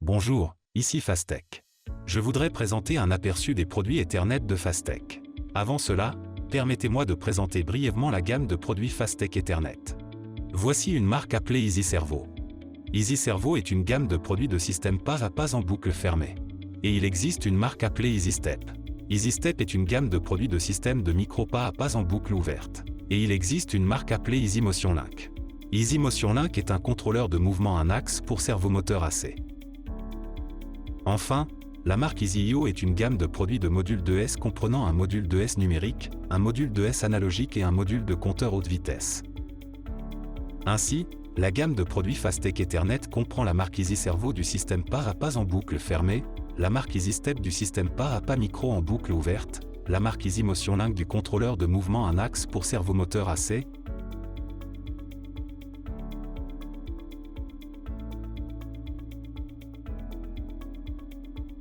Bonjour, ici Fastech. Je voudrais présenter un aperçu des produits Ethernet de Fastech. Avant cela, permettez-moi de présenter brièvement la gamme de produits Fastech Ethernet. Voici une marque appelée EasyServo. EasyServo est une gamme de produits de système pas à pas en boucle fermée. Et il existe une marque appelée EasyStep. EasyStep est une gamme de produits de système de micro pas à pas en boucle ouverte. Et il existe une marque appelée EasyMotion Link. EasyMotion Link est un contrôleur de mouvement un axe pour servomoteur AC. Enfin, la marque EasyIO est une gamme de produits de module 2S comprenant un module 2S numérique, un module 2S analogique et un module de compteur haute vitesse. Ainsi, la gamme de produits Fastech Ethernet comprend la marque EasyServo du système pas à pas en boucle fermée, la marque EasyStep du système pas à pas micro en boucle ouverte, la marque EasyMotion Link du contrôleur de mouvement un axe pour servomoteur AC,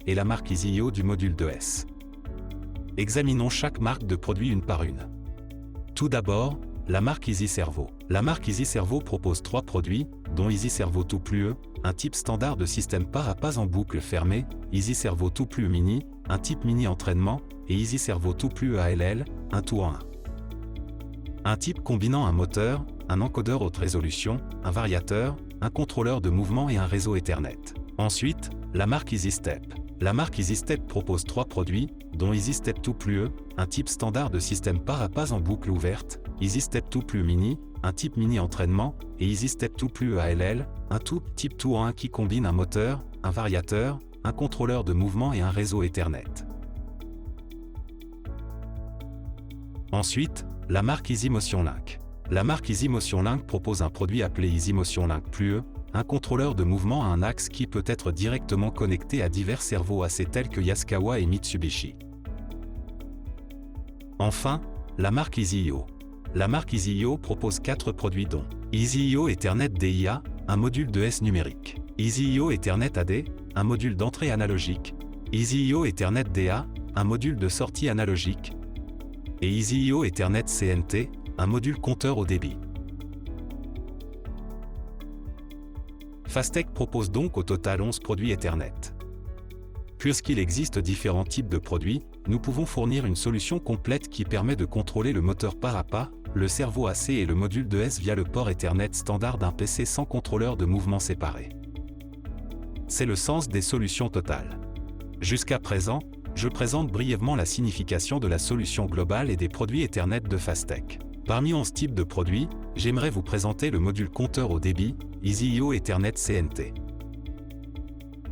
et la marque EasyIO du module 2S. Examinons chaque marque de produit une par une. Tout d'abord, la marque EasyServo. La marque EasyServo propose 3 produits, dont EasyServo 2+E, un type standard de système pas à pas en boucle fermée, EasyServo 2+E Mini, un type mini entraînement, et EasyServo 2+E ALL, un tout en un. Un type combinant un moteur, un encodeur haute résolution, un variateur, un contrôleur de mouvement et un réseau Ethernet. Ensuite, la marque EasyStep. La marque EasyStep propose 3 produits, dont EasyStep 2+E, un type standard de système pas à pas en boucle ouverte, EasyStep 2+E Mini, un type mini entraînement, et EasyStep 2+E ALL, un tout type tout en un qui combine un moteur, un variateur, un contrôleur de mouvement et un réseau Ethernet. Ensuite, la marque EasyMotion Link. La marque EasyMotion Link propose un produit appelé EasyMotion Link +E, un contrôleur de mouvement à un axe qui peut être directement connecté à divers servos AC tels que Yaskawa et Mitsubishi. Enfin, la marque EasyIO. La marque EasyIO propose 4 produits dont EasyIO Ethernet DIA, un module 2S numérique, EasyIO Ethernet AD, un module d'entrée analogique, EasyIO Ethernet DA, un module de sortie analogique, et EasyIO Ethernet CNT, un module compteur haut débit. Fastech propose donc au total 11 produits Ethernet. Puisqu'il existe différents types de produits, nous pouvons fournir une solution complète qui permet de contrôler le moteur pas à pas, le servo AC et le module 2S via le port Ethernet standard d'un PC sans contrôleur de mouvement séparé. C'est le sens des solutions totales. Jusqu'à présent, je présente brièvement la signification de la solution globale et des produits Ethernet de Fastech. Parmi 11 types de produits, j'aimerais vous présenter le module compteur haut débit, EasyIO Ethernet CNT.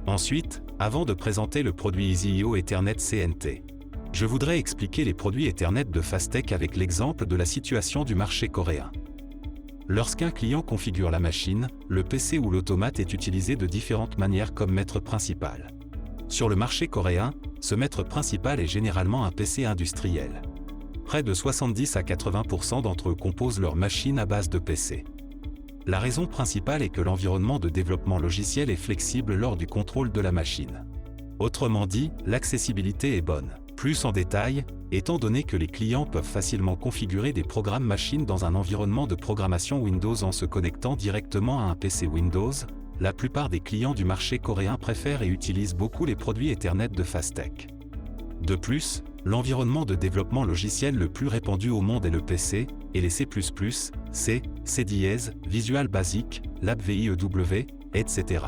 Ensuite, avant de présenter le produit EasyIO Ethernet CNT, je voudrais expliquer les produits Ethernet de Fastech avec l'exemple de la situation du marché coréen. Lorsqu'un client configure la machine, le PC ou l'automate est utilisé de différentes manières comme maître principal. Sur le marché coréen, ce maître principal est généralement un PC industriel. Près de 70 à 80% d'entre eux composent leur machine à base de PC. La raison principale est que l'environnement de développement logiciel est flexible lors du contrôle de la machine. Autrement dit, l'accessibilité est bonne. Plus en détail, étant donné que les clients peuvent facilement configurer des programmes machines dans un environnement de programmation Windows en se connectant directement à un PC Windows, la plupart des clients du marché coréen préfèrent et utilisent beaucoup les produits Ethernet de Fastech. De plus, l'environnement de développement logiciel le plus répandu au monde est le PC, et les C++, C, C#, Visual Basic, LabVIEW, etc.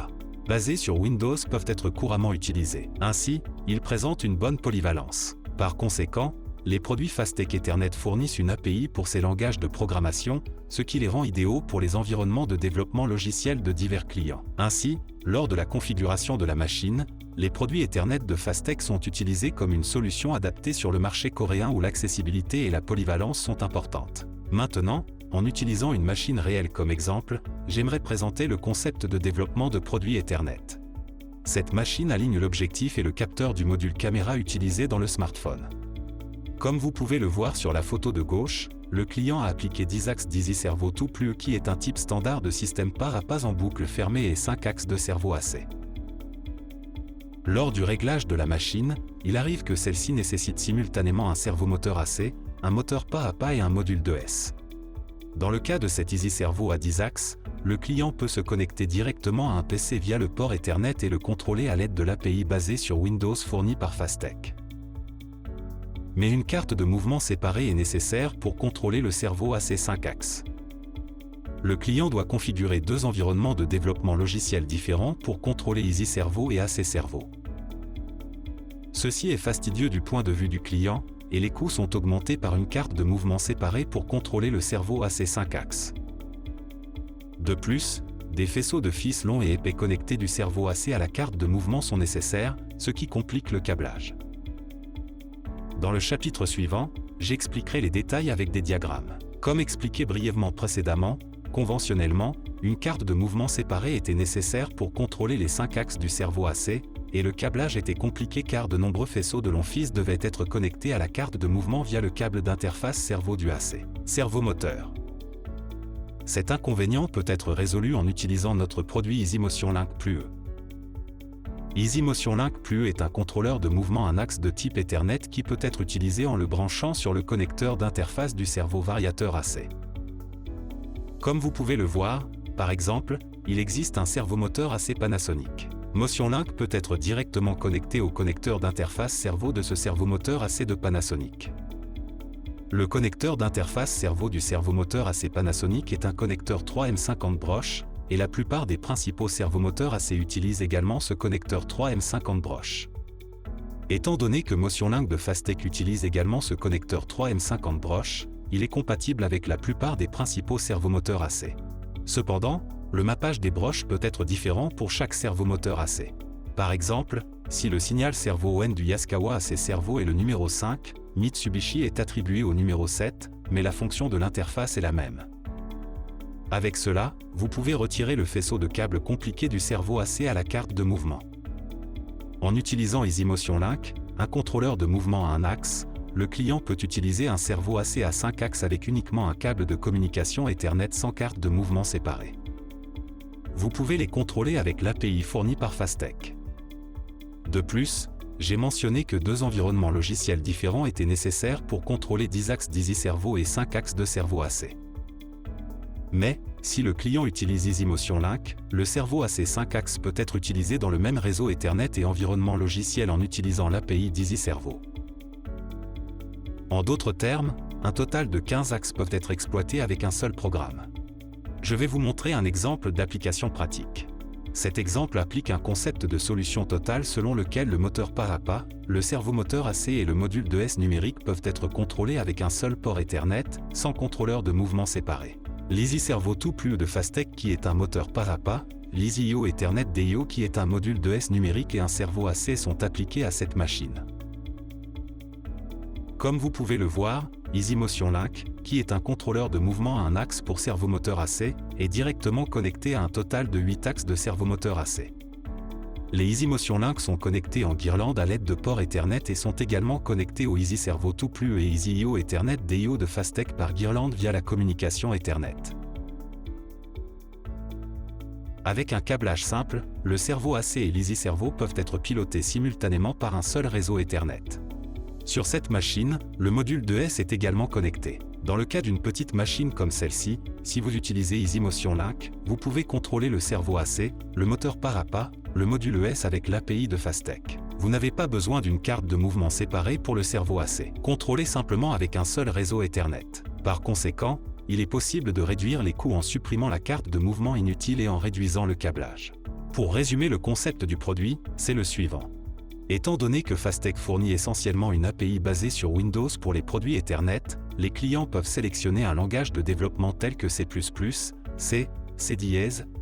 basés sur Windows peuvent être couramment utilisés. Ainsi, ils présentent une bonne polyvalence. Par conséquent, les produits Fastech Ethernet fournissent une API pour ces langages de programmation, ce qui les rend idéaux pour les environnements de développement logiciel de divers clients. Ainsi, lors de la configuration de la machine, les produits Ethernet de Fastech sont utilisés comme une solution adaptée sur le marché coréen où l'accessibilité et la polyvalence sont importantes. Maintenant, en utilisant une machine réelle comme exemple, j'aimerais présenter le concept de développement de produits Ethernet. Cette machine aligne l'objectif et le capteur du module caméra utilisé dans le smartphone. Comme vous pouvez le voir sur la photo de gauche, le client a appliqué 10 axes d'EasyServo 2+E qui est un type standard de système pas à pas en boucle fermée et 5 axes de servo AC. Lors du réglage de la machine, il arrive que celle-ci nécessite simultanément un servomoteur AC, un moteur pas à pas et un module 2S. Dans le cas de cet EasyServo à 10 axes, le client peut se connecter directement à un PC via le port Ethernet et le contrôler à l'aide de l'API basée sur Windows fournie par Fastech. Mais une carte de mouvement séparée est nécessaire pour contrôler le cerveau AC 5 axes. Le client doit configurer deux environnements de développement logiciel différents pour contrôler Easy Servo et AC Servo. Ceci est fastidieux du point de vue du client, et les coûts sont augmentés par une carte de mouvement séparée pour contrôler le cerveau AC 5 axes. De plus, des faisceaux de fils longs et épais connectés du cerveau AC à la carte de mouvement sont nécessaires, ce qui complique le câblage. Dans le chapitre suivant, j'expliquerai les détails avec des diagrammes. Comme expliqué brièvement précédemment, conventionnellement, une carte de mouvement séparée était nécessaire pour contrôler les 5 axes du cerveau AC, et le câblage était compliqué car de nombreux faisceaux de longs fils devaient être connectés à la carte de mouvement via le câble d'interface cerveau du AC. Servomoteur. Cet inconvénient peut être résolu en utilisant notre produit EasyMotion Link Plus E. EasyMotion Link Plus E est un contrôleur de mouvement un axe de type Ethernet qui peut être utilisé en le branchant sur le connecteur d'interface du cerveau variateur AC. Comme vous pouvez le voir, par exemple, il existe un servomoteur AC Panasonic. Motion Link peut être directement connecté au connecteur d'interface cerveau de ce servomoteur AC de Panasonic. Le connecteur d'interface cerveau du servomoteur AC Panasonic est un connecteur 3M50 broche, et la plupart des principaux servomoteurs AC utilisent également ce connecteur 3M50 broche. Étant donné que Motion Link de Fastech utilise également ce connecteur 3M50 broche, il est compatible avec la plupart des principaux servomoteurs AC. Cependant, le mappage des broches peut être différent pour chaque servomoteur AC. Par exemple, si le signal servo ON du Yaskawa AC Servo est le numéro 5, Mitsubishi est attribué au numéro 7, mais la fonction de l'interface est la même. Avec cela, vous pouvez retirer le faisceau de câble compliqué du cerveau AC à la carte de mouvement. En utilisant EasyMotion Link, un contrôleur de mouvement à un axe, le client peut utiliser un cerveau AC à 5 axes avec uniquement un câble de communication Ethernet sans carte de mouvement séparée. Vous pouvez les contrôler avec l'API fournie par Fastech. De plus, j'ai mentionné que deux environnements logiciels différents étaient nécessaires pour contrôler 10 axes d'Easy Servo et 5 axes de cerveau AC. Mais, si le client utilise EasyMotion Link, le cerveau AC 5 axes peut être utilisé dans le même réseau Ethernet et environnement logiciel en utilisant l'API d'Easy Servo. En d'autres termes, un total de 15 axes peuvent être exploités avec un seul programme. Je vais vous montrer un exemple d'application pratique. Cet exemple applique un concept de solution totale selon lequel le moteur pas à pas, le servomoteur AC et le module de S numérique peuvent être contrôlés avec un seul port Ethernet, sans contrôleur de mouvement séparé. L'Easy Servo 2 de Fastech qui est un moteur pas à pas, l'EasyIO Ethernet DIO qui est un module de S numérique et un cerveau AC sont appliqués à cette machine. Comme vous pouvez le voir, EasyMotion Link, qui est un contrôleur de mouvement à un axe pour servomoteur AC, est directement connecté à un total de 8 axes de servomoteur AC. Les EasyMotion Link sont connectés en guirlande à l'aide de ports Ethernet et sont également connectés au Easy Servo 2 et EasyIO Ethernet DIO de Fastech par guirlande via la communication Ethernet. Avec un câblage simple, le cerveau AC et l'Easy Servo peuvent être pilotés simultanément par un seul réseau Ethernet. Sur cette machine, le module de S est également connecté. Dans le cas d'une petite machine comme celle-ci, si vous utilisez EasyMotion Link, vous pouvez contrôler le cerveau AC, le moteur pas à pas, le module ES avec l'API de Fastech. Vous n'avez pas besoin d'une carte de mouvement séparée pour le cerveau AC. Contrôlez simplement avec un seul réseau Ethernet. Par conséquent, il est possible de réduire les coûts en supprimant la carte de mouvement inutile et en réduisant le câblage. Pour résumer le concept du produit, c'est le suivant. Étant donné que Fastech fournit essentiellement une API basée sur Windows pour les produits Ethernet, les clients peuvent sélectionner un langage de développement tel que C++, C, C#,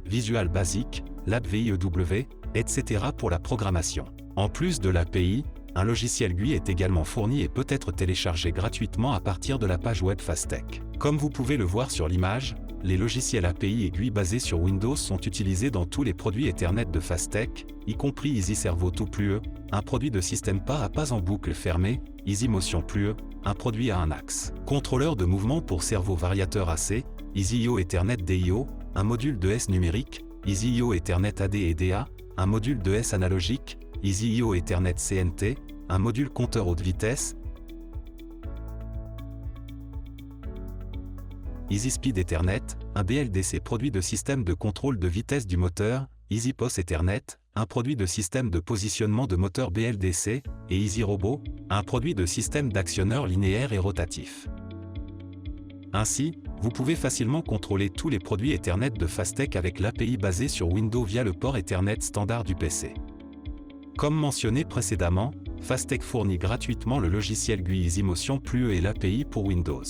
Visual Basic, LabVIEW, etc. pour la programmation. En plus de l'API, un logiciel GUI est également fourni et peut être téléchargé gratuitement à partir de la page web Fastech. Comme vous pouvez le voir sur l'image, les logiciels API et GUI basés sur Windows sont utilisés dans tous les produits Ethernet de Fastech, y compris Easy Servo 2, un produit de système pas à pas en boucle fermée, EasyMotion Plus, un produit à un axe. Contrôleur de mouvement pour cerveau variateur AC, EasyIO Ethernet DIO, un module de S numérique, EasyIO Ethernet AD et DA, un module de S analogique, EasyIO Ethernet CNT, un module compteur haute vitesse, EasySpeed Ethernet, un BLDC produit de système de contrôle de vitesse du moteur, EasyPOS Ethernet, un produit de système de positionnement de moteur BLDC, et EasyRobot, un produit de système d'actionneur linéaire et rotatif. Ainsi, vous pouvez facilement contrôler tous les produits Ethernet de Fastech avec l'API basée sur Windows via le port Ethernet standard du PC. Comme mentionné précédemment, Fastech fournit gratuitement le logiciel GUI EasyMotion Plus et l'API pour Windows.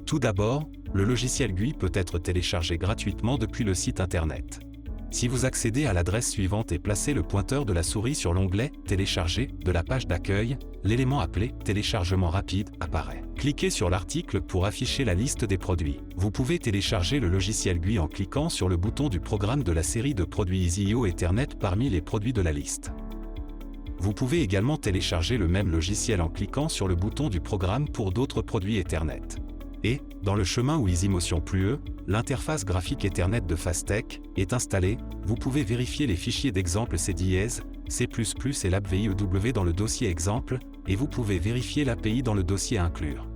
Tout d'abord, le logiciel GUI peut être téléchargé gratuitement depuis le site internet. Si vous accédez à l'adresse suivante et placez le pointeur de la souris sur l'onglet « Télécharger » de la page d'accueil, l'élément appelé « Téléchargement rapide » apparaît. Cliquez sur l'article pour afficher la liste des produits. Vous pouvez télécharger le logiciel GUI en cliquant sur le bouton du programme de la série de produits EasyIO Ethernet parmi les produits de la liste. Vous pouvez également télécharger le même logiciel en cliquant sur le bouton du programme pour d'autres produits Ethernet. Et, dans le chemin où EasyMotion Plus, l'interface graphique Ethernet de Fastech est installée, vous pouvez vérifier les fichiers d'exemple C#, C++ et labview dans le dossier exemple, et vous pouvez vérifier l'API dans le dossier inclure.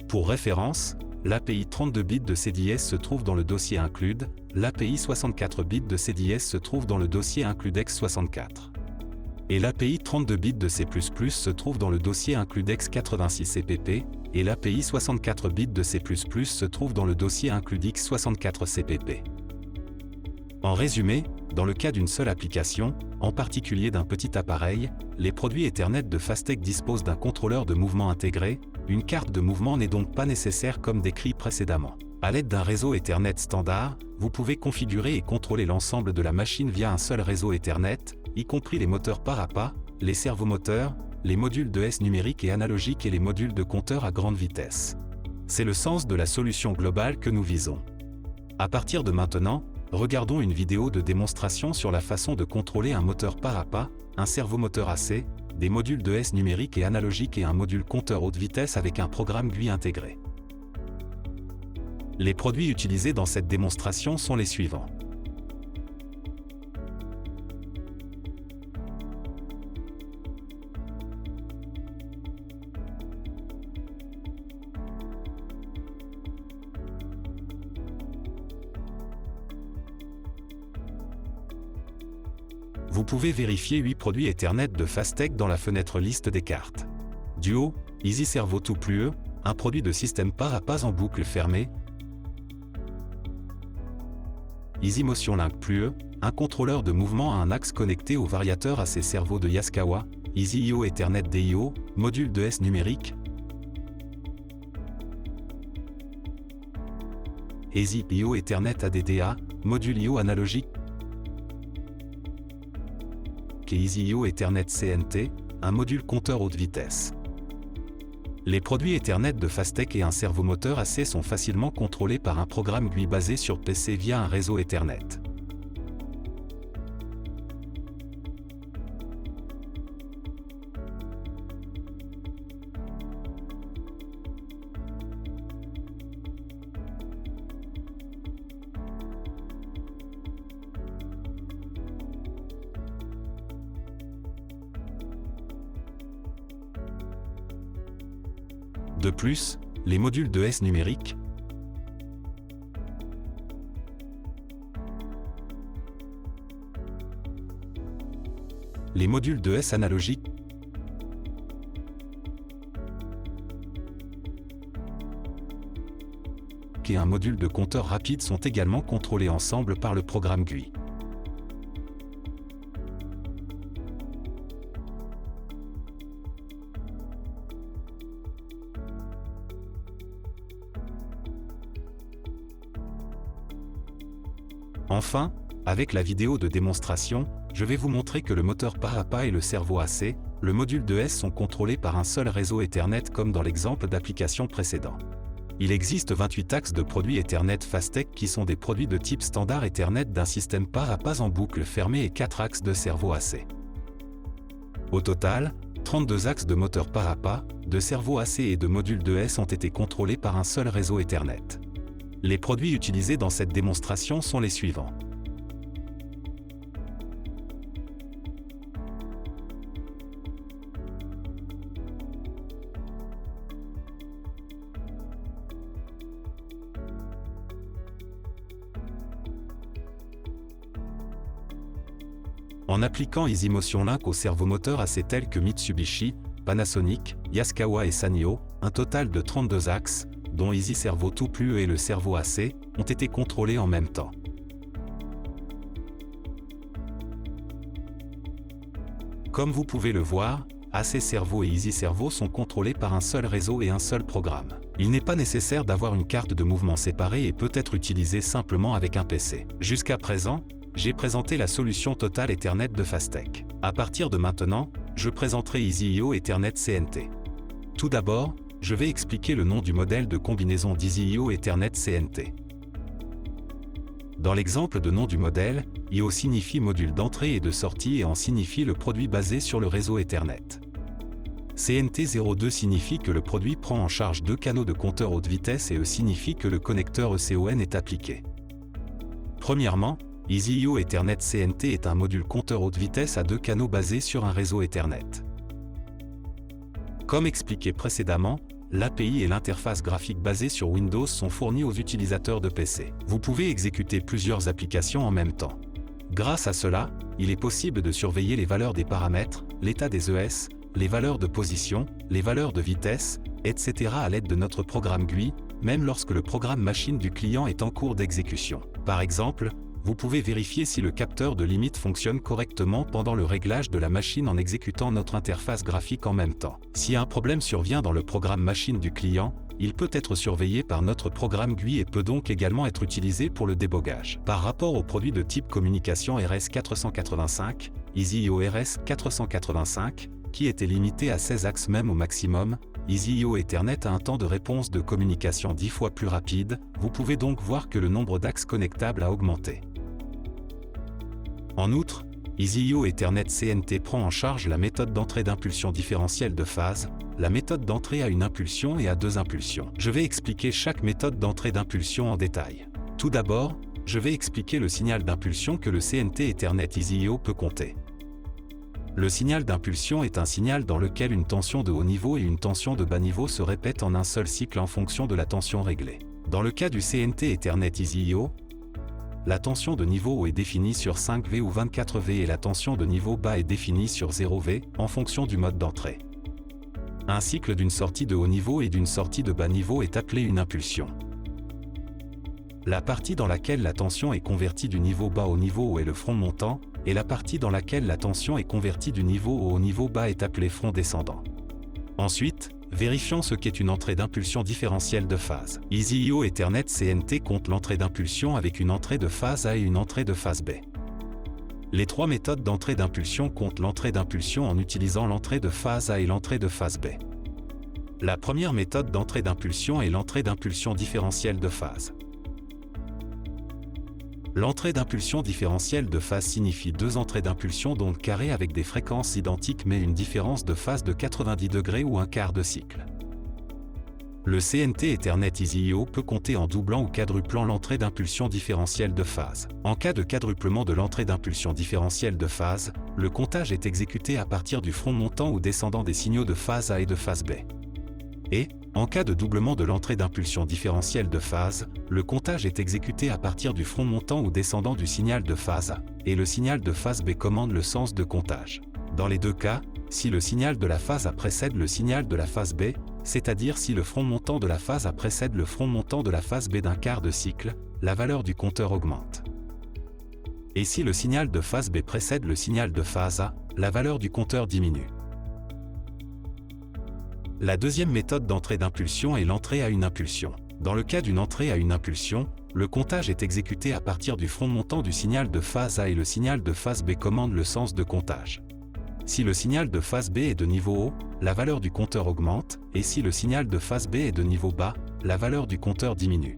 Pour référence, l'API 32 bits de CDS se trouve dans le dossier include, l'API 64 bits de CDS se trouve dans le dossier includex64. Et l'API 32 bits de C++ se trouve dans le dossier includex86cpp, et l'API 64 bits de C++ se trouve dans le dossier includex64cpp. En résumé, dans le cas d'une seule application, en particulier d'un petit appareil, les produits Ethernet de Fastech disposent d'un contrôleur de mouvement intégré, une carte de mouvement n'est donc pas nécessaire comme décrit précédemment. À l'aide d'un réseau Ethernet standard, vous pouvez configurer et contrôler l'ensemble de la machine via un seul réseau Ethernet, y compris les moteurs par à pas, les servomoteurs, les modules de S numériques et analogiques et les modules de compteur à grande vitesse. C'est le sens de la solution globale que nous visons. À partir de maintenant, regardons une vidéo de démonstration sur la façon de contrôler un moteur par à pas, un servomoteur AC, des modules de S numériques et analogiques et un module compteur haute vitesse avec un programme GUI intégré. Les produits utilisés dans cette démonstration sont les suivants. Vous pouvez vérifier 8 produits Ethernet de Fastech dans la fenêtre liste des cartes. Duo, EasyServo2 Plus, un produit de système par à pas en boucle fermée. EasyMotion Link Plus, un contrôleur de mouvement à un axe connecté au variateur AC servo de Yaskawa. EasyIO Ethernet DIO, module de S numérique. EasyIO Ethernet ADDA, module IO analogique. Et EasyIO Ethernet CNT, un module compteur haute vitesse. Les produits Ethernet de Fastech et un servomoteur AC sont facilement contrôlés par un programme GUI basé sur PC via un réseau Ethernet. De plus, les modules de S numériques, les modules de S analogiques, et un module de compteur rapide sont également contrôlés ensemble par le programme GUI. Enfin, avec la vidéo de démonstration, je vais vous montrer que le moteur par à pas et le servo AC, le module de S sont contrôlés par un seul réseau Ethernet comme dans l'exemple d'application précédent. Il existe 28 axes de produits Ethernet Fastech qui sont des produits de type standard Ethernet d'un système par à pas en boucle fermée et 4 axes de servo AC. Au total, 32 axes de moteur par à pas, de servo AC et de modules de S ont été contrôlés par un seul réseau Ethernet. Les produits utilisés dans cette démonstration sont les suivants. En appliquant EasyMotion Link au servomoteur AC tels que Mitsubishi, Panasonic, Yaskawa et Sanyo, un total de 32 axes, dont Easy Servo 2+ et le servo AC, ont été contrôlés en même temps. Comme vous pouvez le voir, AC Servo et Easy Servo sont contrôlés par un seul réseau et un seul programme. Il n'est pas nécessaire d'avoir une carte de mouvement séparée et peut être utilisé simplement avec un PC. Jusqu'à présent, j'ai présenté la solution Total Ethernet de Fastech. À partir de maintenant, je présenterai EasyIO Ethernet CNT. Tout d'abord, je vais expliquer le nom du modèle de combinaison d'EasyIO Ethernet CNT. Dans l'exemple de nom du modèle, IO signifie module d'entrée et de sortie et en signifie le produit basé sur le réseau Ethernet. CNT02 signifie que le produit prend en charge 2 canaux de compteur haute vitesse et E signifie que le connecteur ECON est appliqué. Premièrement, EasyIO Ethernet CNT est un module compteur haute vitesse à 2 canaux basé sur un réseau Ethernet. Comme expliqué précédemment, l'API et l'interface graphique basée sur Windows sont fournis aux utilisateurs de PC. Vous pouvez exécuter plusieurs applications en même temps. Grâce à cela, il est possible de surveiller les valeurs des paramètres, l'état des ES, les valeurs de position, les valeurs de vitesse, etc. à l'aide de notre programme GUI, même lorsque le programme machine du client est en cours d'exécution. Par exemple, vous pouvez vérifier si le capteur de limite fonctionne correctement pendant le réglage de la machine en exécutant notre interface graphique en même temps. Si un problème survient dans le programme machine du client, il peut être surveillé par notre programme GUI et peut donc également être utilisé pour le débogage. Par rapport au produit de type communication RS485, EasyIO RS485, qui était limité à 16 axes même au maximum, EasyIO Ethernet a un temps de réponse de communication 10 fois plus rapide, vous pouvez donc voir que le nombre d'axes connectables a augmenté. En outre, EasyIO Ethernet CNT prend en charge la méthode d'entrée d'impulsion différentielle de phase, la méthode d'entrée à une impulsion et à 2 impulsions. Je vais expliquer chaque méthode d'entrée d'impulsion en détail. Tout d'abord, je vais expliquer le signal d'impulsion que le CNT Ethernet EasyIO peut compter. Le signal d'impulsion est un signal dans lequel une tension de haut niveau et une tension de bas niveau se répètent en un seul cycle en fonction de la tension réglée. Dans le cas du CNT Ethernet EasyIO, la tension de niveau haut est définie sur 5V ou 24V et la tension de niveau bas est définie sur 0V, en fonction du mode d'entrée. Un cycle d'une sortie de haut niveau et d'une sortie de bas niveau est appelé une impulsion. La partie dans laquelle la tension est convertie du niveau bas au niveau haut est le front montant, et la partie dans laquelle la tension est convertie du niveau haut au niveau bas est appelée front descendant. Ensuite, vérifions ce qu'est une entrée d'impulsion différentielle de phase. EasyIO Ethernet CNT compte l'entrée d'impulsion avec une entrée de phase A et une entrée de phase B. Les 3 méthodes d'entrée d'impulsion comptent l'entrée d'impulsion en utilisant l'entrée de phase A et l'entrée de phase B. La première méthode d'entrée d'impulsion est l'entrée d'impulsion différentielle de phase. L'entrée d'impulsion différentielle de phase signifie 2 entrées d'impulsion d'onde carrée avec des fréquences identiques mais une différence de phase de 90 degrés ou un quart de cycle. Le CNT Ethernet EasyIO peut compter en doublant ou quadruplant l'entrée d'impulsion différentielle de phase. En cas de quadruplement de l'entrée d'impulsion différentielle de phase, le comptage est exécuté à partir du front montant ou descendant des signaux de phase A et de phase B. Et, en cas de doublement de l'entrée d'impulsion différentielle de phase, le comptage est exécuté à partir du front montant ou descendant du signal de phase A, et le signal de phase B commande le sens de comptage. Dans les 2 cas, si le signal de la phase A précède le signal de la phase B, c'est-à-dire si le front montant de la phase A précède le front montant de la phase B d'un quart de cycle, la valeur du compteur augmente. Et si le signal de phase B précède le signal de phase A, la valeur du compteur diminue. La deuxième méthode d'entrée d'impulsion est l'entrée à une impulsion. Dans le cas d'une entrée à une impulsion, le comptage est exécuté à partir du front montant du signal de phase A et le signal de phase B commande le sens de comptage. Si le signal de phase B est de niveau haut, la valeur du compteur augmente, et si le signal de phase B est de niveau bas, la valeur du compteur diminue.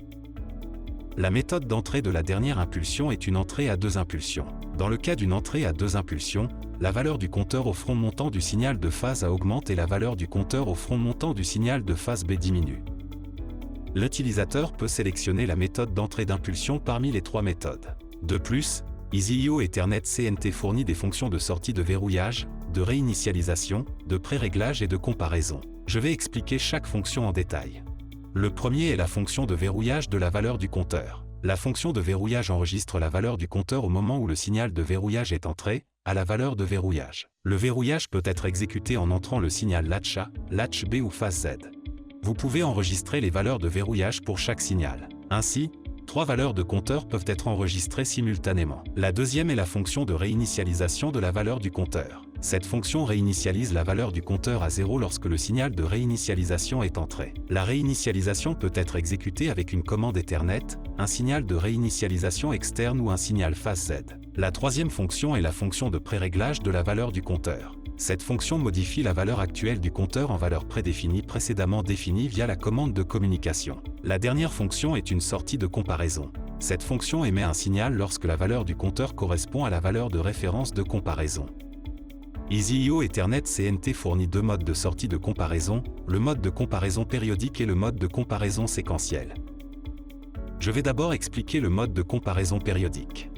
La méthode d'entrée de la dernière impulsion est une entrée à 2 impulsions. Dans le cas d'une entrée à 2 impulsions, la valeur du compteur au front montant du signal de phase A augmente et la valeur du compteur au front montant du signal de phase B diminue. L'utilisateur peut sélectionner la méthode d'entrée d'impulsion parmi les 3 méthodes. De plus, EasyIO Ethernet CNT fournit des fonctions de sortie de verrouillage, de réinitialisation, de pré-réglage et de comparaison. Je vais expliquer chaque fonction en détail. Le premier est la fonction de verrouillage de la valeur du compteur. La fonction de verrouillage enregistre la valeur du compteur au moment où le signal de verrouillage est entré, à la valeur de verrouillage. Le verrouillage peut être exécuté en entrant le signal latch A, latch B ou phase Z. Vous pouvez enregistrer les valeurs de verrouillage pour chaque signal. Ainsi, 3 valeurs de compteur peuvent être enregistrées simultanément. La deuxième est la fonction de réinitialisation de la valeur du compteur. Cette fonction réinitialise la valeur du compteur à 0 lorsque le signal de réinitialisation est entré. La réinitialisation peut être exécutée avec une commande Ethernet, un signal de réinitialisation externe ou un signal phase Z. La troisième fonction est la fonction de préréglage de la valeur du compteur. Cette fonction modifie la valeur actuelle du compteur en valeur prédéfinie précédemment définie via la commande de communication. La dernière fonction est une sortie de comparaison. Cette fonction émet un signal lorsque la valeur du compteur correspond à la valeur de référence de comparaison. EasyIO Ethernet CNT fournit 2 modes de sortie de comparaison, le mode de comparaison périodique et le mode de comparaison séquentielle. Je vais d'abord expliquer le mode de comparaison périodique.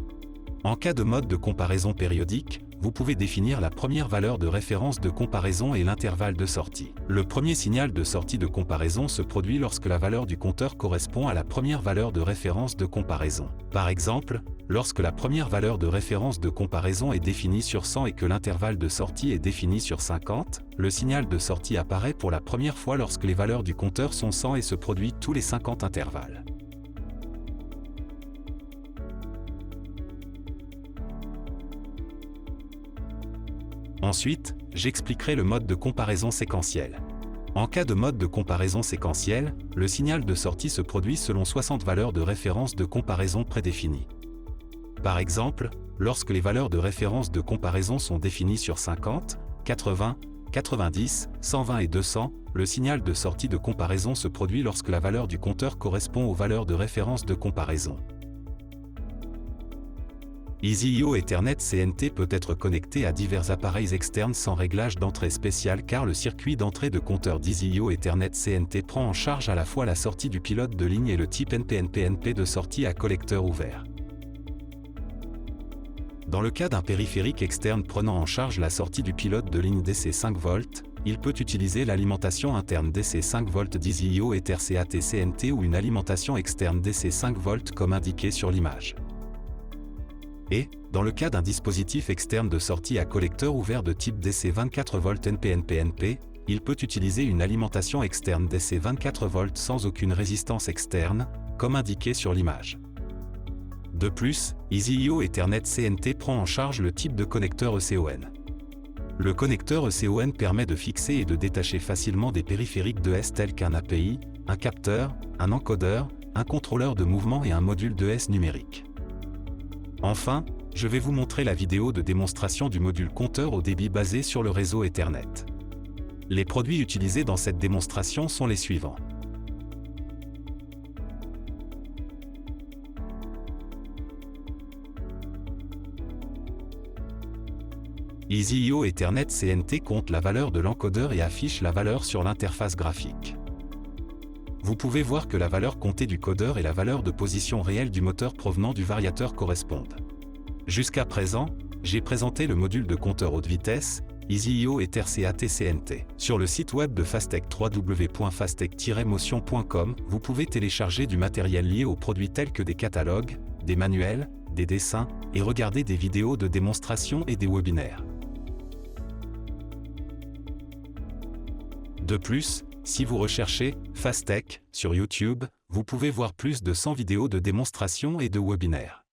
En cas de mode de comparaison périodique, vous pouvez définir la première valeur de référence de comparaison et l'intervalle de sortie. Le premier signal de sortie de comparaison se produit lorsque la valeur du compteur correspond à la première valeur de référence de comparaison. Par exemple, lorsque la première valeur de référence de comparaison est définie sur 100 et que l'intervalle de sortie est défini sur 50, le signal de sortie apparaît pour la première fois lorsque les valeurs du compteur sont 100 et se produit tous les 50 intervalles. Ensuite, j'expliquerai le mode de comparaison séquentielle. En cas de mode de comparaison séquentielle, le signal de sortie se produit selon 60 valeurs de référence de comparaison prédéfinies. Par exemple, lorsque les valeurs de référence de comparaison sont définies sur 50, 80, 90, 120 et 200, le signal de sortie de comparaison se produit lorsque la valeur du compteur correspond aux valeurs de référence de comparaison. EasyIO Ethernet CNT peut être connecté à divers appareils externes sans réglage d'entrée spécial car le circuit d'entrée de compteur d'EasyIO Ethernet CNT prend en charge à la fois la sortie du pilote de ligne et le type NPNP de sortie à collecteur ouvert. Dans le cas d'un périphérique externe prenant en charge la sortie du pilote de ligne DC 5V, il peut utiliser l'alimentation interne DC 5V d'EasyIO EtherCAT CNT ou une alimentation externe DC 5V comme indiqué sur l'image. Et, dans le cas d'un dispositif externe de sortie à collecteur ouvert de type DC 24V NPNP, il peut utiliser une alimentation externe DC 24V sans aucune résistance externe, comme indiqué sur l'image. De plus, EasyIO Ethernet CNT prend en charge le type de connecteur ECON. Le connecteur ECON permet de fixer et de détacher facilement des périphériques d'ES tels qu'un API, un capteur, un encodeur, un contrôleur de mouvement et un module d'ES numérique. Enfin, je vais vous montrer la vidéo de démonstration du module compteur au débit basé sur le réseau Ethernet. Les produits utilisés dans cette démonstration sont les suivants. EasyIO Ethernet CNT compte la valeur de l'encodeur et affiche la valeur sur l'interface graphique. Vous pouvez voir que la valeur comptée du codeur et la valeur de position réelle du moteur provenant du variateur correspondent. Jusqu'à présent, j'ai présenté le module de compteur haute vitesse, EasyIO EtherCAT CNT. Sur le site web de Fastech www.fastech-motion.com, vous pouvez télécharger du matériel lié aux produits tels que des catalogues, des manuels, des dessins, et regarder des vidéos de démonstration et des webinaires. De plus, si vous recherchez « Fastech » sur YouTube, vous pouvez voir plus de 100 vidéos de démonstration et de webinaires.